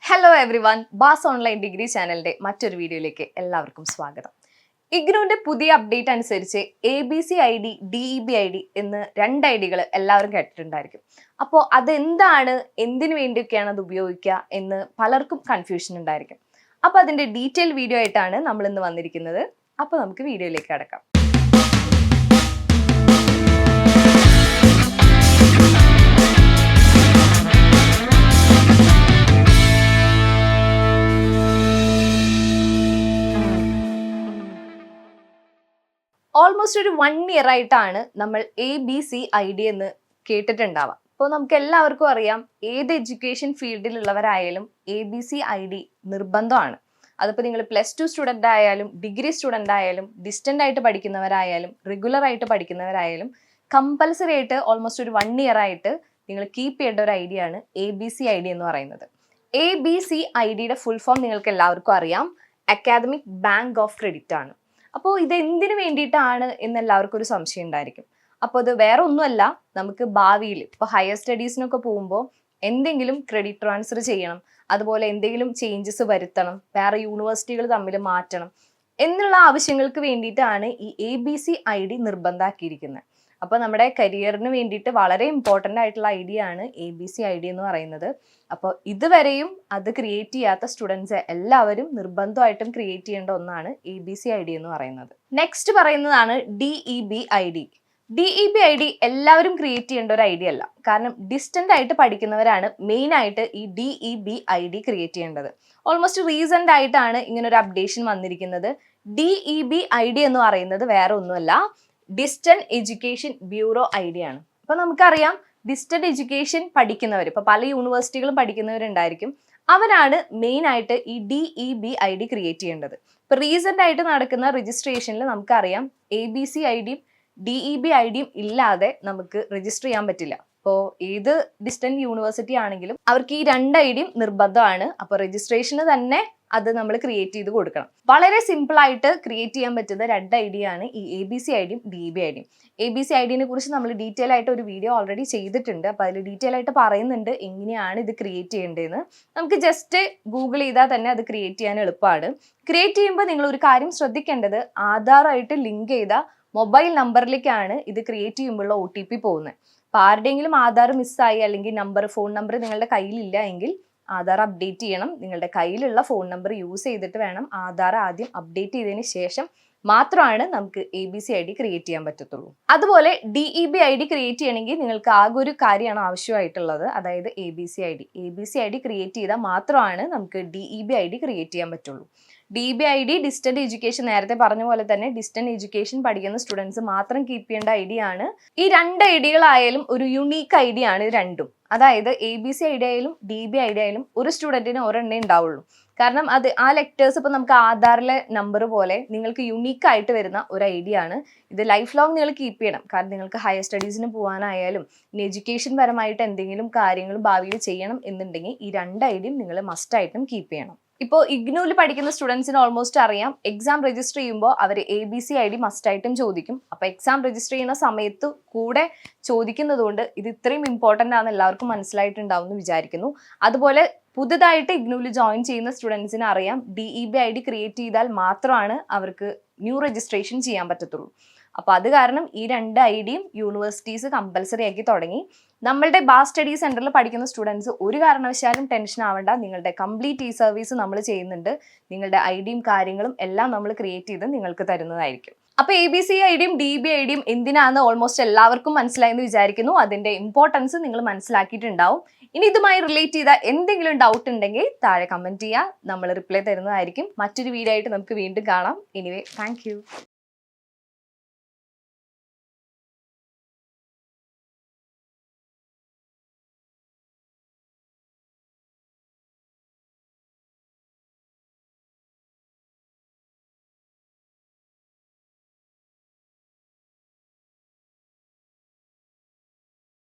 Hello everyone, ബാസ് online degree ചാനലിന്റെ മറ്റൊരു വീഡിയോയിലേക്ക് എല്ലാവർക്കും സ്വാഗതം. ഇഗ്നുവിന്റെ പുതിയ അപ്ഡേറ്റ് അനുസരിച്ച് ABC-ID, DEB-ID എന്ന് രണ്ട് ഐഡികൾ എല്ലാവരും കേട്ടിട്ടുണ്ടായിരിക്കും. അപ്പോൾ അതെന്താണ്, എന്തിനു വേണ്ടിയൊക്കെയാണ് അത് ഉപയോഗിക്കുക എന്ന് പലർക്കും കൺഫ്യൂഷൻ ഉണ്ടായിരിക്കും. അപ്പോൾ അതിന്റെ ഡീറ്റെയിൽ വീഡിയോ ആയിട്ടാണ് നമ്മൾ ഇന്ന് വന്നിരിക്കുന്നത്. അപ്പോൾ നമുക്ക് വീഡിയോയിലേക്ക് കടക്കാം. ഓൾമോസ്റ്റ് ഒരു 1 ഇയർ ആയിട്ടാണ് നമ്മൾ ABC-ID എന്ന് കേട്ടിട്ടുണ്ടാവാം. അപ്പോൾ നമുക്ക് എല്ലാവർക്കും അറിയാം, ഏത് എഡ്യൂക്കേഷൻ ഫീൽഡിലുള്ളവരായാലും ABC-ID നിർബന്ധമാണ്. അതിപ്പോൾ നിങ്ങൾ +2 സ്റ്റുഡൻ്റ് ആയാലും ഡിഗ്രി സ്റ്റുഡൻ്റ് ആയാലും ഡിസ്റ്റൻ്റ് ആയിട്ട് പഠിക്കുന്നവരായാലും റെഗുലർ ആയിട്ട് പഠിക്കുന്നവരായാലും കമ്പൽസറി ആയിട്ട് ഓൾമോസ്റ്റ് ഒരു 1 ഇയർ ആയിട്ട് നിങ്ങൾ കീപ്പ് ചെയ്യേണ്ട ഒരു ഐഡിയാണ് ABC-ID എന്ന് പറയുന്നത്. ABC-IDയുടെ ഫുൾ ഫോം നിങ്ങൾക്ക് എല്ലാവർക്കും അറിയാം, അക്കാദമിക് ബാങ്ക് ഓഫ് ക്രെഡിറ്റ് ആണ്. അപ്പോൾ ഇത് എന്തിനു വേണ്ടിയിട്ടാണ് എന്ന് എല്ലാവർക്കും ഒരു സംശയം ഉണ്ടായിരിക്കും. അപ്പോൾ അത് വേറെ ഒന്നുമല്ല, നമുക്ക് ഭാവിയിൽ ഇപ്പോൾ ഹയർ സ്റ്റഡീസിനൊക്കെ പോകുമ്പോൾ എന്തെങ്കിലും ക്രെഡിറ്റ് ട്രാൻസ്ഫർ ചെയ്യണം, അതുപോലെ എന്തെങ്കിലും ചേഞ്ചസ് വരുത്തണം, വേറെ യൂണിവേഴ്സിറ്റികൾ തമ്മിൽ മാറ്റണം എന്നുള്ള ആവശ്യങ്ങൾക്ക് വേണ്ടിയിട്ടാണ് ഈ ABC-ID നിർബന്ധമാക്കിയിരിക്കുന്നത്. അപ്പോൾ നമ്മുടെ കരിയറിന് വേണ്ടിയിട്ട് വളരെ ഇമ്പോർട്ടൻ്റ് ആയിട്ടുള്ള ഐഡിയ ആണ് ABC-ID എന്ന് പറയുന്നത്. അപ്പോൾ ഇതുവരെയും അത് ക്രിയേറ്റ് ചെയ്യാത്ത സ്റ്റുഡൻസ് എല്ലാവരും നിർബന്ധമായിട്ടും ക്രിയേറ്റ് ചെയ്യേണ്ട ഒന്നാണ് ABC-ID എന്ന് പറയുന്നത്. നെക്സ്റ്റ് പറയുന്നതാണ് DEB-ID. DEB-ID എല്ലാവരും ക്രിയേറ്റ് ചെയ്യേണ്ട ഒരു ഐഡിയ അല്ല, കാരണം ഡിസ്റ്റൻ്റ് ആയിട്ട് പഠിക്കുന്നവരാണ് മെയിൻ ആയിട്ട് ഈ DEB-ID ക്രിയേറ്റ് ചെയ്യേണ്ടത്. ഓൾമോസ്റ്റ് റീസെൻ്റ് ആയിട്ടാണ് ഇങ്ങനെ ഒരു അപ്ഡേഷൻ വന്നിരിക്കുന്നത്. DEB-ID എന്ന് പറയുന്നത് വേറെ ഒന്നുമല്ല, ഡിസ്റ്റന്റ് എഡ്യൂക്കേഷൻ ബ്യൂറോ ഐഡി ആണ്. അപ്പോൾ നമുക്കറിയാം, ഡിസ്റ്റന്റ് എഡ്യൂക്കേഷൻ പഠിക്കുന്നവർ, ഇപ്പോൾ പല യൂണിവേഴ്സിറ്റികളും പഠിക്കുന്നവരുണ്ടായിരിക്കും, അവരാണ് മെയിൻ ആയിട്ട് ഈ DEB-ID ക്രിയേറ്റ് ചെയ്യേണ്ടത്. ഇപ്പോൾ റീസെൻ്റ് ആയിട്ട് നടക്കുന്ന രജിസ്ട്രേഷനിൽ നമുക്കറിയാം, ABC-IDയും DEB-IDയും ഇല്ലാതെ നമുക്ക് രജിസ്റ്റർ ചെയ്യാൻ പറ്റില്ല. ഇപ്പോൾ ഏത് ഡിസ്റ്റന്റ് യൂണിവേഴ്സിറ്റി ആണെങ്കിലും അവർക്ക് ഈ 2 ഐഡിയും നിർബന്ധമാണ്. അപ്പോൾ രജിസ്ട്രേഷന് തന്നെ അത് നമ്മൾ ക്രിയേറ്റ് ചെയ്ത് കൊടുക്കണം. വളരെ സിമ്പിൾ ആയിട്ട് ക്രിയേറ്റ് ചെയ്യാൻ പറ്റുന്ന 2 ഐഡിയ ആണ് ഈ ABC-IDയും DEB-IDയും. ABC-IDനെ കുറിച്ച് നമ്മൾ ഡീറ്റെയിൽ ആയിട്ട് ഒരു വീഡിയോ ഓൾറെഡി ചെയ്തിട്ടുണ്ട്. അപ്പോൾ അതിൽ ഡീറ്റെയിൽ ആയിട്ട് പറയുന്നുണ്ട് എങ്ങനെയാണ് ഇത് ക്രിയേറ്റ് ചെയ്യേണ്ടതെന്ന്. നമുക്ക് ജസ്റ്റ് ഗൂഗിൾ ചെയ്താൽ തന്നെ അത് ക്രിയേറ്റ് ചെയ്യാൻ എളുപ്പമാണ്. ക്രിയേറ്റ് ചെയ്യുമ്പോൾ നിങ്ങൾ ഒരു കാര്യം ശ്രദ്ധിക്കേണ്ടത്, ആധാറായിട്ട് ലിങ്ക് ചെയ്ത മൊബൈൽ നമ്പറിലേക്കാണ് ഇത് ക്രിയേറ്റ് ചെയ്യുമ്പോഴുള്ള OTP പോകുന്നത്. അപ്പോൾ ആരുടെയെങ്കിലും ആധാർ മിസ്സായി അല്ലെങ്കിൽ ഫോൺ നമ്പർ നിങ്ങളുടെ കയ്യിലില്ല എങ്കിൽ ആധാർ അപ്ഡേറ്റ് ചെയ്യണം. നിങ്ങളുടെ കയ്യിലുള്ള ഫോൺ നമ്പർ യൂസ് ചെയ്തിട്ട് വേണം ആധാർ ആദ്യം അപ്ഡേറ്റ് ചെയ്തതിന് ശേഷം മാത്രമാണ് നമുക്ക് ABC-ID ക്രിയേറ്റ് ചെയ്യാൻ പറ്റത്തുള്ളൂ. അതുപോലെ DEB-ID ക്രിയേറ്റ് ചെയ്യണമെങ്കിൽ നിങ്ങൾക്ക് ആകെ ഒരു കാര്യമാണ് ആവശ്യമായിട്ടുള്ളത്, അതായത് ABC-ID. ABC-ID ക്രിയേറ്റ് ചെയ്താൽ മാത്രമാണ് നമുക്ക് DEB-ID ക്രിയേറ്റ് ചെയ്യാൻ പറ്റുള്ളൂ. DEB-ID ഡിസ്റ്റന്റ് എഡ്യൂക്കേഷൻ, നേരത്തെ പറഞ്ഞ പോലെ തന്നെ ഡിസ്റ്റന്റ് എഡ്യൂക്കേഷൻ പഠിക്കുന്ന സ്റ്റുഡൻസ് മാത്രം കീപ്പ് ചെയ്യേണ്ട ഐഡിയ ആണ്. ഈ 2 ഐഡിയകളായാലും ഒരു യുണീക്ക് ഐഡിയ ആണ് ഇത് രണ്ടും. അതായത് ABC-ID ആയാലും DEB-ID ആയാലും ഒരു സ്റ്റുഡൻറ്റിന് ഒരെണ്ണേ ഉണ്ടാവുള്ളൂ. കാരണം അത് ആ ലെറ്റേഴ്സ് ഇപ്പോൾ നമുക്ക് ആധാറിലെ നമ്പർ പോലെ നിങ്ങൾക്ക് യുണീക്ക് ആയിട്ട് വരുന്ന ഒരു ഐഡിയ ആണ് ഇത്. ലൈഫ് ലോങ് നിങ്ങൾ കീപ്പ് ചെയ്യണം. കാരണം നിങ്ങൾക്ക് ഹയർ സ്റ്റഡീസിന് പോകാനായാലും ഇനി എഡ്യൂക്കേഷൻ പരമായിട്ട് എന്തെങ്കിലും കാര്യങ്ങൾ ഭാവിയിൽ ചെയ്യണം എന്നുണ്ടെങ്കിൽ ഈ 2 ഐഡിയയും നിങ്ങൾ മസ്റ്റായിട്ടും കീപ്പ് ചെയ്യണം. ഇപ്പോൾ ഇഗ്നുവിൽ പഠിക്കുന്ന സ്റ്റുഡൻസിന് ഓൾമോസ്റ്റ് അറിയാം, എക്സാം രജിസ്റ്റർ ചെയ്യുമ്പോൾ അവർ ABC-ID മസ്റ്റായിട്ടും ചോദിക്കും. അപ്പോൾ എക്സാം രജിസ്റ്റർ ചെയ്യുന്ന സമയത്ത് കൂടെ ചോദിക്കുന്നത് കൊണ്ട് ഇത് ഇത്രയും ഇമ്പോർട്ടൻ്റ് ആണെന്ന് എല്ലാവർക്കും മനസ്സിലായിട്ടുണ്ടാവും എന്ന് വിചാരിക്കുന്നു. അതുപോലെ പുതുതായിട്ട് ഇഗ്നുവിൽ ജോയിൻ ചെയ്യുന്ന സ്റ്റുഡൻസിന് അറിയാം, DEB-ID ക്രിയേറ്റ് ചെയ്താൽ മാത്രമാണ് അവർക്ക് ന്യൂ രജിസ്ട്രേഷൻ ചെയ്യാൻ പറ്റത്തുള്ളൂ. അപ്പോൾ അത് കാരണം ഈ 2 ഐഡിയും യൂണിവേഴ്സിറ്റീസ് കമ്പൽസറി ആക്കി തുടങ്ങി. നമ്മളുടെ ബാസ് സ്റ്റഡി സെൻറ്ററിൽ പഠിക്കുന്ന സ്റ്റുഡൻസ് ഒരു കാരണവശാലും ടെൻഷൻ ആവേണ്ട, നിങ്ങളുടെ കംപ്ലീറ്റ് സർവീസ് നമ്മൾ ചെയ്യുന്നുണ്ട്. നിങ്ങളുടെ ഐഡിയും കാര്യങ്ങളും എല്ലാം നമ്മൾ ക്രിയേറ്റ് ചെയ്ത് നിങ്ങൾക്ക് തരുന്നതായിരിക്കും. അപ്പോൾ ABC-IDയും DEB-IDയും എന്തിനാണെന്ന് ഓൾമോസ്റ്റ് എല്ലാവർക്കും മനസ്സിലായെന്ന് വിചാരിക്കുന്നു. അതിൻ്റെ ഇമ്പോർട്ടൻസ് നിങ്ങൾ മനസ്സിലാക്കിയിട്ടുണ്ടാവും. ഇനി ഇതുമായി റിലേറ്റ് ചെയ്ത എന്തെങ്കിലും ഡൗട്ട് ഉണ്ടെങ്കിൽ താഴെ കമൻറ്റ് ചെയ്യുക, നമ്മൾ റിപ്ലൈ തരുന്നതായിരിക്കും. മറ്റൊരു വീഡിയോ ആയിട്ട് നമുക്ക് വീണ്ടും കാണാം. Anyway, thank